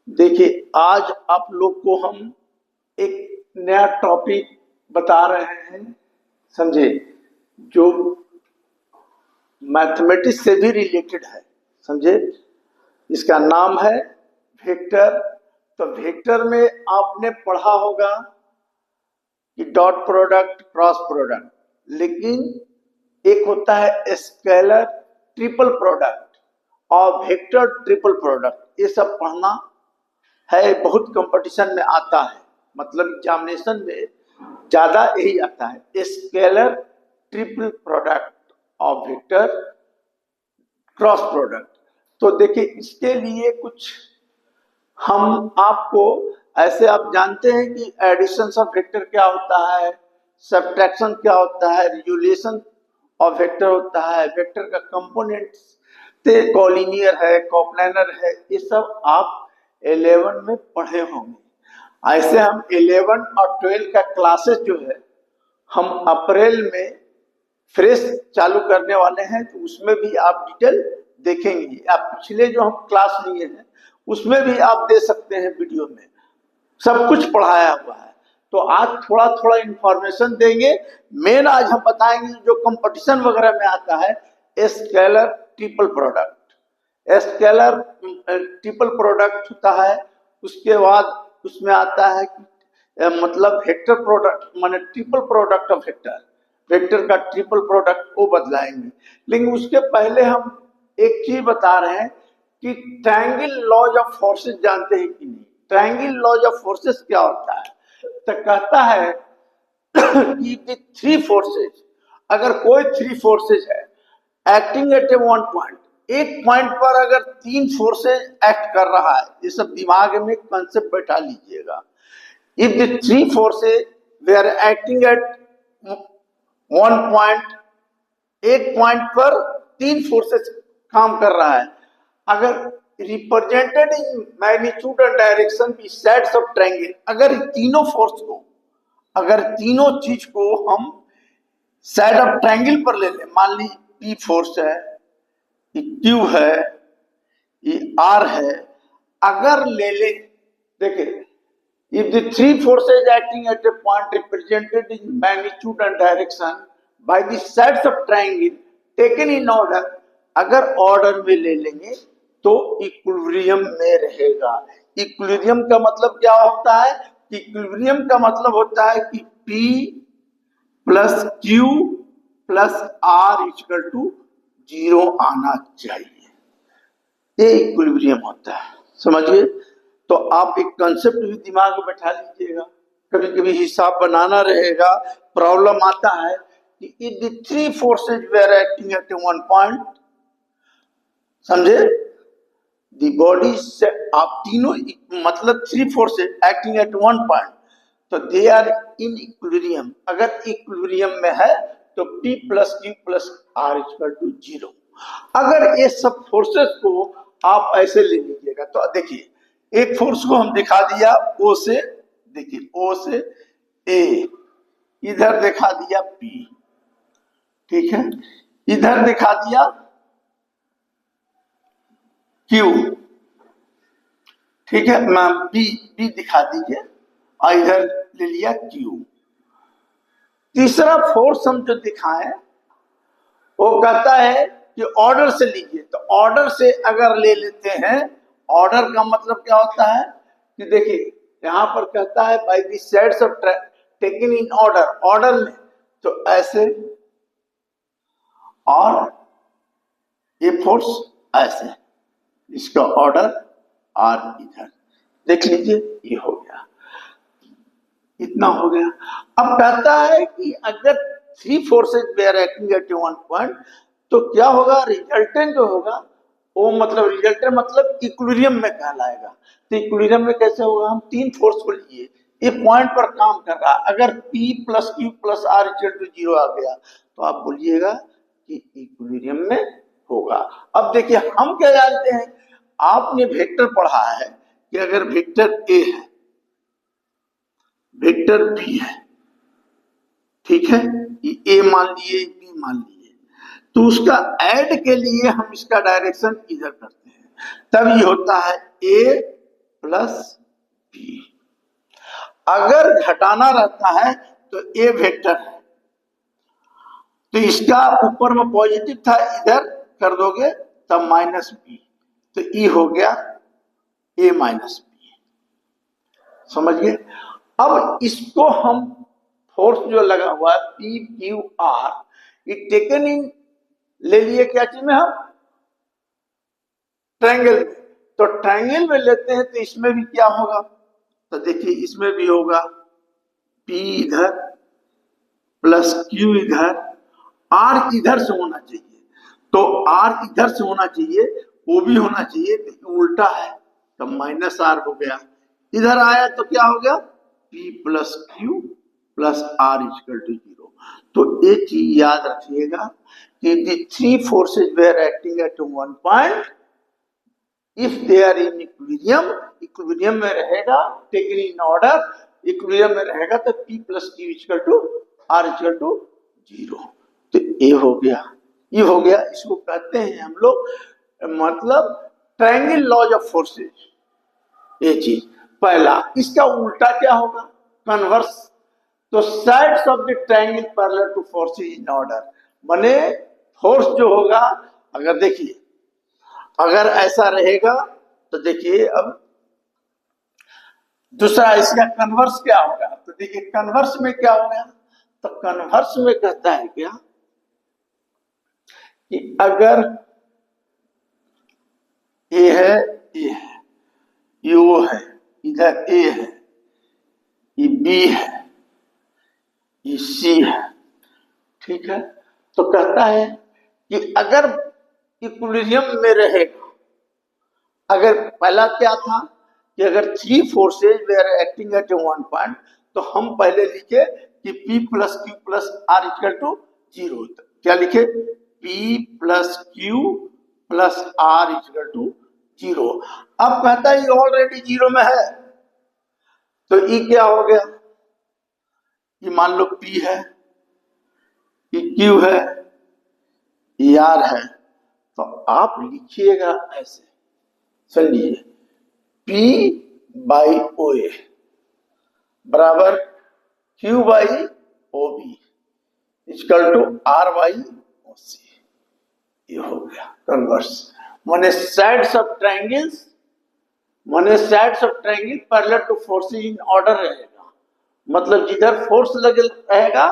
देखिए, आज आप लोग को हम एक नया टॉपिक बता रहे हैं, समझे, जो मैथमेटिक्स से भी रिलेटेड है, समझे। इसका नाम है वेक्टर। तो वेक्टर में आपने पढ़ा होगा कि डॉट प्रोडक्ट, क्रॉस प्रोडक्ट, लेकिन एक होता है स्केलर ट्रिपल प्रोडक्ट और वेक्टर ट्रिपल प्रोडक्ट। ये सब पढ़ना है, बहुत कंपटीशन में आता है, मतलब एग्जामिनेशन में ज्यादा यही आता है, स्केलर ट्रिपल प्रोडक्ट और वेक्टर क्रॉस प्रोडक्ट। तो देखिए, इसके लिए कुछ हम आपको ऐसे, आप जानते हैं कि एडिशन ऑफ वेक्टर क्या होता है, सब्ट्रैक्शन क्या होता है, रिजोल्यूशन ऑफ वेक्टर होता है, वेक्टर का कंपोनेंट्स कॉलिनियर है, कोप्लानर है, ये सब आप 11 में पढ़े होंगे। ऐसे हम 11 और 12 का क्लासेस जो है हम अप्रैल में फ्रेश चालू करने वाले हैं, तो उसमें भी आप डिटेल देखेंगे। आप पिछले जो हम क्लास लिए हैं उसमें भी आप दे सकते हैं, वीडियो में सब कुछ पढ़ाया हुआ है। तो आज थोड़ा थोड़ा इंफॉर्मेशन देंगे। मेन आज हम बताएंगे जो कंपटीशन वगैरह में आता है, scalar triple product. Scalar triple product होता है, उसके बाद उसमें आता है मतलब वेक्टर प्रोडक्ट, माने triple product of vector, vector का ट्रिपल प्रोडक्ट वो बदलाएंगे। लेकिन उसके पहले हम एक चीज बता रहे हैं कि ट्रायंगल लॉज ऑफ फोर्सेस जानते हैं कि नहीं। ट्रायंगल लॉज ऑफ फोर्सेस क्या होता है, तो कहता है कि थ्री फोर्सेस, अगर कोई थ्री फोर्सेस है acting at A one point, एक पॉइंट पर अगर तीन फोर्सेस एक्ट कर रहा है, ये सब दिमाग में कंसेप्ट बैठा लीजिएगा। If the three forces they are acting at one point, एक पॉइंट पर तीन फोर्सेस काम कर रहा है, अगर represented in magnitude and direction be sides of triangle, अगर तीनों फोर्स को, अगर तीनों चीज को हम साइड ऑफ ट्रायंगल पर ले लें, मान ली पी फोर्स है, ये क्यू है, ये आर है, अगर ले ले, देखिए, if the three forces acting at a point represented in magnitude and direction by the sides of triangle taken in order, अगर ऑर्डर में ले लेंगे तो इक्विलिब्रियम में रहेगा। इक्विलिब्रियम का मतलब क्या होता है? इक्विलिब्रियम का मतलब होता है कि P plus Q plus R equal to 0 आना चाहिए, ये इक्विलिब्रियम होता है, समझिए। तो आप एक कंसेप्ट भी दिमाग में बैठा लीजिएगा, कभी कभी हिसाब बनाना रहेगा, प्रॉब्लम आता है कि if the three forces were acting at one point, समझे, द बॉडी से आप तीनों, मतलब three forces acting at one point, तो दे आर इन इक्विलिब्रियम। अगर इक्विलिब्रियम में है तो P plus Q plus R equal to 0। अगर ये सब फोर्सेस को आप ऐसे ले लीजिएगा, तो देखिए, एक फोर्स को हम दिखा दिया O से, देखिए O से A, इधर दिखा दिया P, ठीक है, इधर दिखा दिया Q, ठीक है, मैं B दिखा दीजिए, और इधर ले लिया Q। तीसरा फोर्स हम जो दिखाएं वो कहता है कि ऑर्डर से लीजिए, तो ऑर्डर से अगर ले लेते हैं, ऑर्डर का मतलब क्या होता है कि देखिए, यहां पर कहता है by the sides of taken in order, order में, तो ऐसे, और ये फोर्स ऐसे, इसका ऑर्डर और इधर देख लीजिए, ये हो गया, इतना हो गया। अब कहता है कि अगर three forces they are acting at one point, तो क्या होगा, रिजल्टेंट जो होगा वो, मतलब रिजल्टेंट मतलब इक्विलिब्रियम में कहलाएगा। तो इक्विलिब्रियम में कैसे होगा, हम तीन फोर्स को लिए, ये पॉइंट पर काम कर रहा है, अगर P plus Q plus R equal to 0 आ गया, तो आप बोलिएगा कि इक्विलिब्रियम में होगा। अब देखिए, हम क्या जानते हैं, आपने वेक्टर पढ़ा है कि अगर वेक्टर A है, वेक्टर B है, ठीक है, ये A मान लिए, B मान लिए, तो उसका ऐड के लिए हम इसका डायरेक्शन इधर करते हैं, तब ये होता है A प्लस बी। अगर घटाना रहता है तो ए वेक्टर है, तो इसका ऊपर में पॉजिटिव था, इधर कर दोगे तब माइनस बी, तो ई हो गया ए माइनस बी। समझ गए? अब इसको हम फोर्स जो लगा हुआ है पी क्यू आर, ये टेकन इन ले लिए क्या चीज में, हम ट्रायंगल में। तो ट्रायंगल में लेते हैं तो इसमें भी क्या होगा, तो देखिए इसमें भी होगा P इधर प्लस Q इधर, R इधर से होना चाहिए, तो R इधर से होना चाहिए, वो भी होना चाहिए, तो उल्टा है, तो माइनस R हो गया। इधर आया तो क्या हो गया, P plus Q plus R equal to 0। तो एक चीज याद रखिएगा कि the three forces were acting at one point, if they are in equilibrium, equilibrium में रहेगा, taken in order, equilibrium में रहेगा तो P plus Q equal to R equal to 0। तो ये हो गया, ये हो गया, इसको कहते हैं हम लोग मतलब ट्रायंगल लॉज ऑफ फोर्सेज। ये चीज पहला। इसका उल्टा क्या होगा, कन्वर्स। तो sides of the triangle parallel to forces in order, माने फोर्स जो होगा, अगर देखिए अगर ऐसा रहेगा तो देखिए अब दूसरा इसका कन्वर्स क्या होगा, तो देखिए कन्वर्स में क्या होगा, तो कन्वर्स में कहता है क्या कि अगर ए है, ए है, ये ओ है, इधर ए है, ये बी है, ये सी है, ठीक है, तो कहता है कि अगर इक्विलिब्रियम में रहेगा, अगर पहला क्या था कि अगर three forces were acting at one point, तो हम पहले लिखे कि P plus Q plus R equal to 0। क्या लिखे, P plus Q plus R equal to 0। अब कहता है ये ऑलरेडी 0 में है, तो ये क्या हो गया, ये मान लो P है, ये Q है, ये R है, तो आप लिखिएगा ऐसे, समझिए P बाई ओ ए बराबर Q by O B equal to R by O C. ये हो गया कन्वर्स। माने साइड्स ऑफ ट्रायंगल्स, माने sides of triangle parallel to forces in order रहेगा, मतलब जिधर फोर्स लगे रहेगा,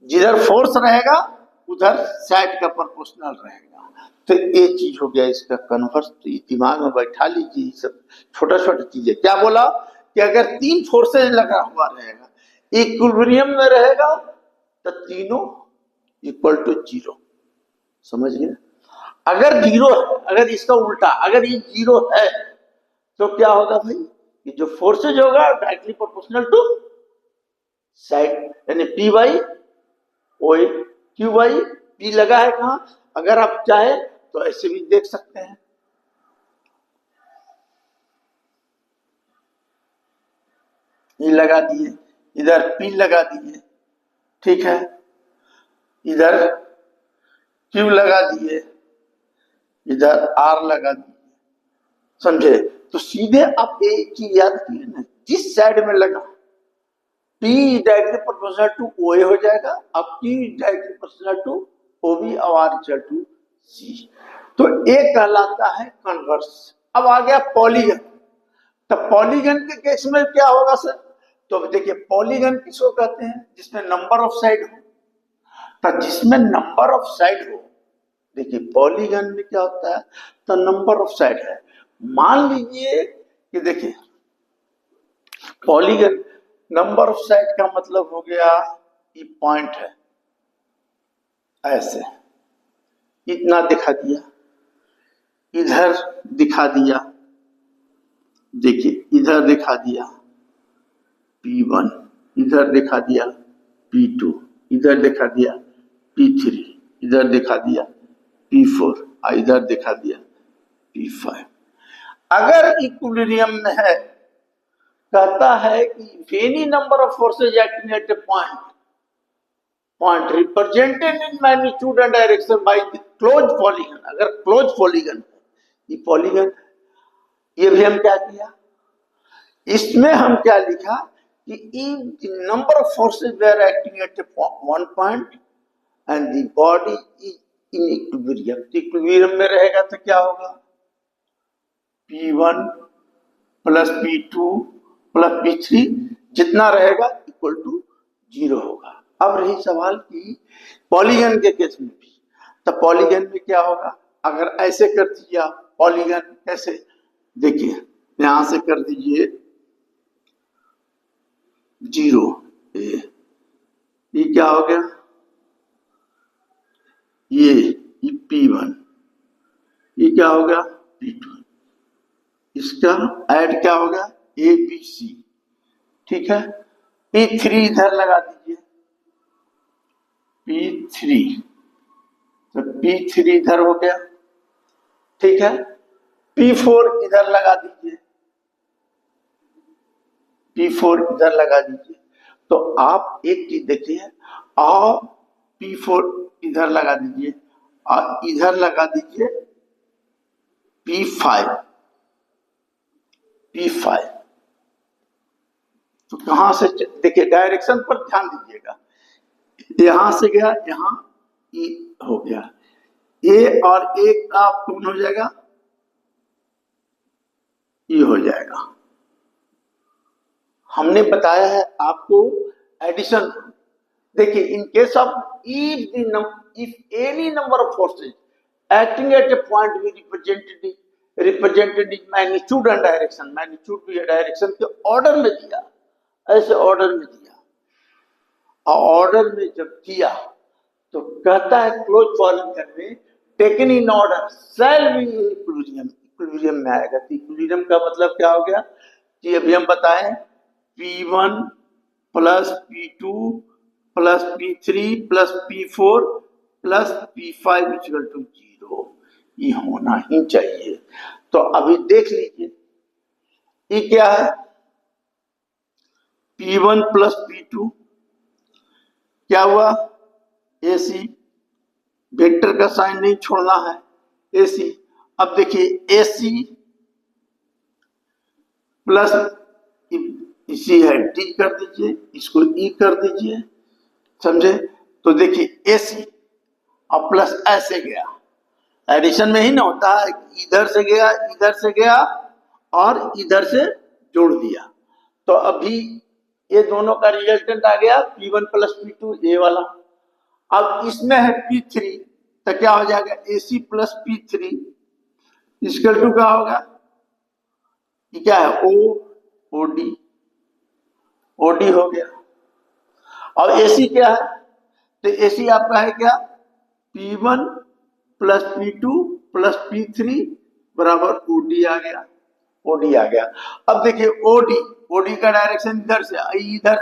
जिधर फोर्स रहेगा उधर साइड का प्रोपोर्शनल रहेगा। तो ये चीज हो गया इसका कन्वर्स। तो दिमाग में बैठा लीजिए, सब छोटा छोटा चीजें। क्या बोला कि अगर तीन फोर्सेज लगा हुआ रहेगा, इक्विलिब्रियम में रहेगा, तो तीनों इक्वल टू 0। समझ गए? अगर 0 है, अगर इसका उल्टा, अगर ये 0 है तो क्या होगा भाई, ये जो फोर्सेज होगा डायरेक्टली प्रोपोर्शनल टू साइड, यानी P by O A, Q by P लगा है कहां, अगर आप चाहे तो ऐसे भी देख सकते हैं, ये लगा दिए, इधर P लगा दिए, ठीक है, इधर Q लगा दिए, इधर R लगा दिए। समझे? तो सीधे आप एक चीज याद कीजिए ना, जिस साइड में लगा P directly proportional to O A हो जाएगा, अब Q directly proportional to O B और R इक्वल टू सी। तो एक कहलाता है कन्वर्स। अब आ गया पॉलीगन। तो पॉलीगन के केस में क्या होगा सर, तो देखिए पॉलीगन किसको कहते हैं, जिसमें नंबर ऑफ साइड हो। तो जिसमें नंबर ऑफ साइड हो, देखिए पॉलीगन में क्या होता है, तो नंबर ऑफ साइड है। मान लीजिए कि देखिए पॉलीगन नंबर ऑफ साइड का मतलब हो गया, ये पॉइंट है ऐसे, इतना दिखा दिया, इधर दिखा दिया, देखिए इधर दिखा दिया P1, इधर दिखा दिया P2, इधर दिखा दिया P3, इधर दिखा दिया P4, इधर दिखा दिया P5। अगर इक्विलिब्रियम में है, कहता है कि any number of forces acting at a point represented in magnitude and direction by the close polygon. अगर क्लोज पॉलीगन है, ये पॉलीगन, ये भी हम क्या किया, इसमें हम क्या लिखा कि if the number of forces were acting at one point and the body is in equilibrium, तो इक्विलिब्रियम में रहेगा तो क्या होगा, P1 plus P2 plus P3 जितना रहेगा इक्वल टू 0 होगा। अब रही सवाल की पॉलीगन के केस में भी, तो पॉलीगन में क्या होगा, अगर ऐसे कर दीजिए आप पॉलीगन, कैसे देखिए यहां से कर दीजिए 0, ये क्या हो गया, ये P1, ये क्या हो गया P2, इसका ऐड क्या होगा ABC, ठीक है। P3 इधर लगा दीजिए, P3, तो P3 इधर हो गया, ठीक है। P4 इधर लगा दीजिए, P4 इधर लगा दीजिए, तो आप एक चीज देखिए, आप P4 इधर लगा दीजिए और इधर लगा दीजिए P5, तो कहां से देखिए, डायरेक्शन पर ध्यान दीजिएगा, यहां से गया यहां E हो गया, A और A का कौन हो जाएगा, E हो जाएगा। हमने बताया है आपको एडिशन, देखिए in case of if any number of forces acting at a point भी represented in magnitude and direction, magnitude भी डायरेक्शन के ऑर्डर में दिया, ऐसे ऑर्डर में दिया, और ऑर्डर में जब दिया तो कहता है क्लोज पॉलीगन में taken in order shall be equilibrium, equilibrium में आएगा। तो इक्विलिब्रियम का मतलब क्या हो गया कि अभी हम बताएं P1 plus P2 plus P3 plus P4 plus P5 equal to 0, ये होना ही चाहिए। तो अभी देख लीजिए ये क्या है, P1 प्लस P2 क्या हुआ, AC, वेक्टर का साइन नहीं छोड़ना है, AC। अब देखिए AC प्लस इसी है D कर दीजिए, इसको E कर दीजिए, समझे। तो देखिए AC और प्लस ऐसे गया, एडिशन में ही ना होता है, इधर से गया इधर से गया और इधर से जोड़ दिया, तो अभी ये दोनों का रिजल्टेंट आ गया P1 प्लस P2 ये वाला। अब इसमें है P3, तो क्या हो जाएगा AC plus P3 equal to क्या होगा, ये क्या है OD हो गया। और AC क्या है, तो AC आपका है क्या P1 plus P2 plus P3 बराबर OD आ गया। अब देखिए OD का डायरेक्शन इधर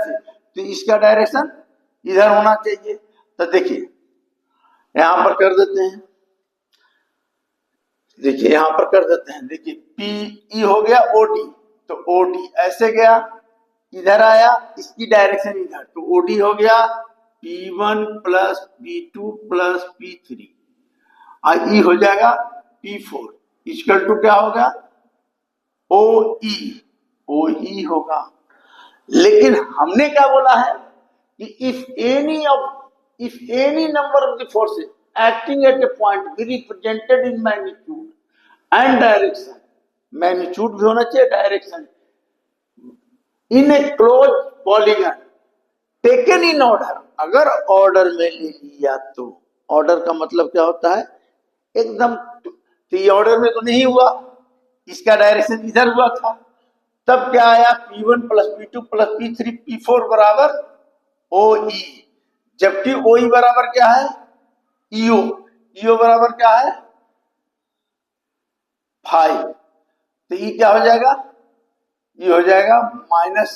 से तो इसका डायरेक्शन इधर होना चाहिए। तो देखिए यहां पर कर देते हैं, देखिए यहां पर कर देते हैं, देखिए PE हो गया OD, तो OD ऐसे गया इधर आया, इसकी डायरेक्शन इधर, तो OD हो गया P1 plus P2 plus P3 और E हो जाएगा P4 इक्वल टू क्या होगा OE होगा। लेकिन हमने क्या बोला है कि if any number of the forces acting at a point be represented in magnitude and direction, magnitude भी होना चाहिए direction, in A close polygon taken in order, अगर ऑर्डर में ले लिया तो, ऑर्डर का मतलब क्या होता है एकदम, तो ये ऑर्डर में तो नहीं हुआ, इसका डायरेक्शन इधर हुआ था, तब क्या आया P1 plus P2 plus P3 P4 बराबर OE, जबकि OE बराबर क्या है EO बराबर क्या है 5, तो ये क्या हो जाएगा, ये हो जाएगा माइनस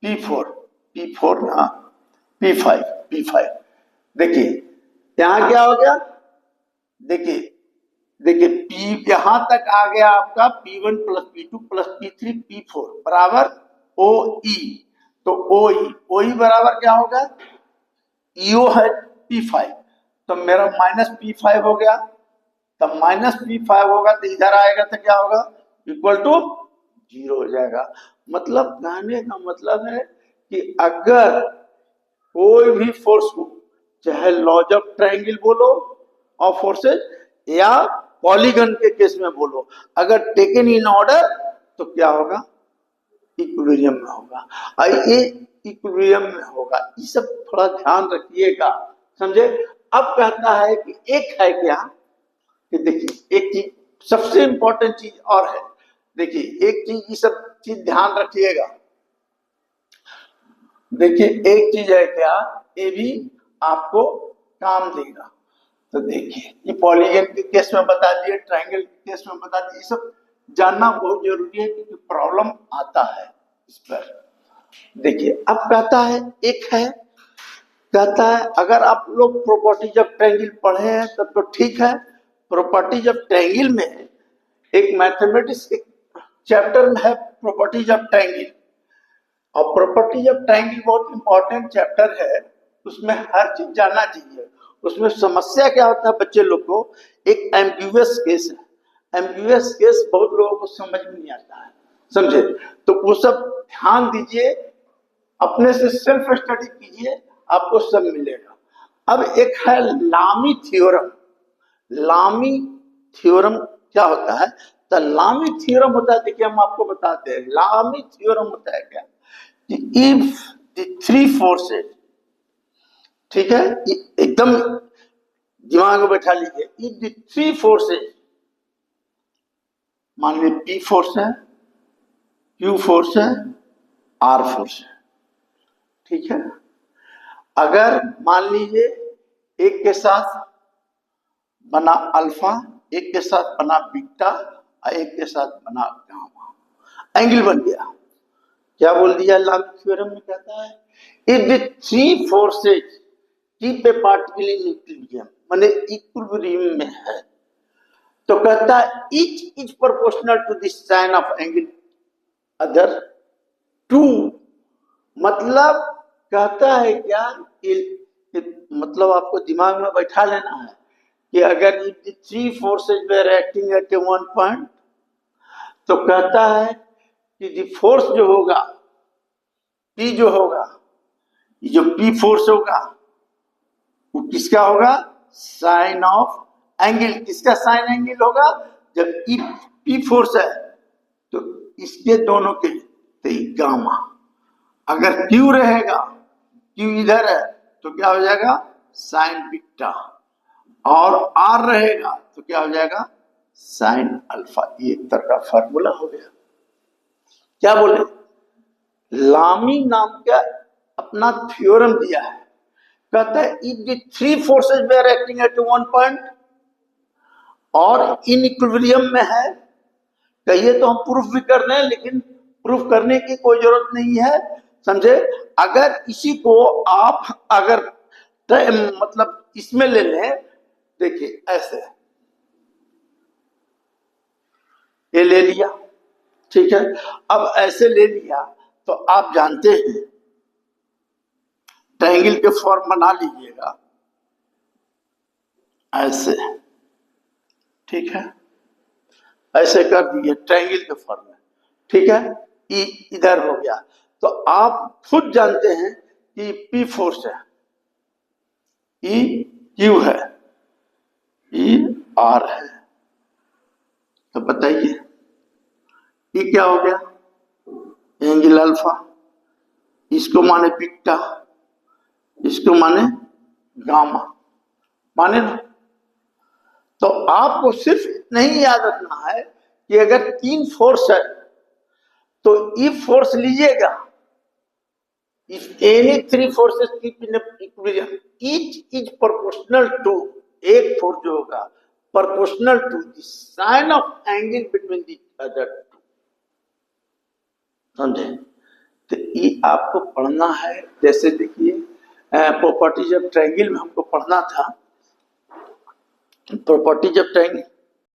P4 ना P5। देखिए यहां क्या हो गया, देखिए P यहां तक आ गया आपका P1 plus P2 plus P3 P4 बराबर OE, तो OE बराबर क्या होगा EO है P5, तो मेरा माइनस P5 हो गया, तब माइनस P5 होगा तो इधर आएगा तो क्या होगा इक्वल टू 0 हो जाएगा। मतलब कहने का मतलब है कि अगर कोई भी फोर्स को, चाहे लॉज ऑफ ट्रायंगल बोलो ऑफ फोर्सेज या पॉलीगन के केस में बोलो, अगर टेकन इन ऑर्डर तो क्या होगा, इक्विलिब्रियम में होगा। और ये इक्विलिब्रियम में होगा, ये सब थोड़ा ध्यान रखिएगा, समझे। अब कहता है कि एक है क्या, कि देखिए एक चीज सबसे इंपॉर्टेंट चीज और है, देखिए एक चीज, ये सब चीज ध्यान रखिएगा। देखिए एक चीज है क्या, ये भी आपको काम देगा। तो देखिए ये पॉलीगन के केस में बता दिए, ट्रायंगल के केस में बता दिए, ये सब जानना बहुत जरूरी है क्योंकि प्रॉब्लम आता है इस पर। देखिए अब कहता है, एक है, कहता है अगर आप लोग प्रॉपर्टीज ऑफ ट्रायंगल पढ़े हैं तब तो ठीक है। प्रॉपर्टीज ऑफ ट्रायंगल में एक मैथमेटिक्स के चैप्टर में है प्रॉपर्टीज ऑफ ट्रायंगल, और प्रॉपर्टीज ऑफ ट्रायंगल बहुत इंपॉर्टेंट चैप्टर है, उसमें हर चीज जानना चाहिए। उसमें समस्या क्या होता है बच्चे लोग को, एक एम्बिगुअस केस है, एम्बिगुअस केस बहुत लोगों को समझ में नहीं आता है, समझे। तो वो सब ध्यान दीजिए, अपने से सेल्फ स्टडी कीजिए, आपको सब मिलेगा। अब एक है लामी थ्योरम। लामी थ्योरम क्या होता है, तो लामी थ्योरम होता है, देखिए हम आपको बताते हैं, लामी थ्योरम होता है क्या, कि इफ द थ्री फोर्सेज, ठीक है, एकदम दिमाग में बैठा लीजिए, इफ द थ्री फोर्सेज, मान लीजिए पी फोर्स है, क्यू फोर्स है, आर फोर्स है, ठीक है। अगर मान लीजिए एक के साथ बना अल्फा, एक के साथ बना बीटा और एक के साथ बना गामा, एंगल बन गया। क्या बोल दिया लामी थ्योरम में, कहता है if the three forces keep a particle in equilibrium, माने इक्विलिब्रियम में है, तो कहता है each is proportional to the sine of angle other two. मतलब कहता है क्या, मतलब आपको दिमाग में बैठा लेना है कि अगर if the three forces were acting at one point, तो कहता है कि द फोर्स जो होगा, पी जो होगा, ये जो पी फोर्स होगा वो किसका होगा, साइन ऑफ एंगल। किसका साइन एंगल होगा, जब पी फोर्स है तो इसके दोनों के तो गामा। अगर क्यू रहेगा, क्यू इधर है तो क्या हो जाएगा, साइन बीटा, और आर रहेगा तो क्या हो जाएगा, साइन अल्फा। ये एक तरह का फार्मूला हो गया। क्या बोले, लामी नाम का अपना थ्योरम दिया है, कहता है if the three forces they are acting at one point और इन इक्विलिब्रियम में है, कहिए तो हम प्रूफ भी कर रहे हैं, लेकिन प्रूफ करने की कोई जरूरत नहीं है, समझे। अगर इसी को आप अगर मतलब इसमें ले लें, देखिए ऐसे ये ले लिया, ठीक है। अब ऐसे ले लिया तो आप जानते हैं ट्रायंगल के फॉर्म बना लीजिएगा ऐसे, ठीक है, ऐसे कर दिए ट्रायंगल के फॉर्म में, ठीक है। ई इधर हो गया, तो आप खुद जानते हैं कि पी फोर्स है, ई क्यू है, ई आर है, तो बताइए ये क्या हो गया, एंगल अल्फा, इसको माने बीटा, इसको माने गामा, माने ना। तो आपको सिर्फ नहीं याद रखना है कि अगर तीन फोर्स है तो इफ फोर्स लीजिएगा, if any three forces keep in equilibrium each is proportional to, एक फोर्स जो होगा proportional to the sine of angle between the other two, समझे। तो ये आपको पढ़ना है। जैसे देखिए प्रॉपर्टीज ऑफ ट्रायंगल में हमको पढ़ना था, प्रॉपर्टीज ऑफ ट्रायंगल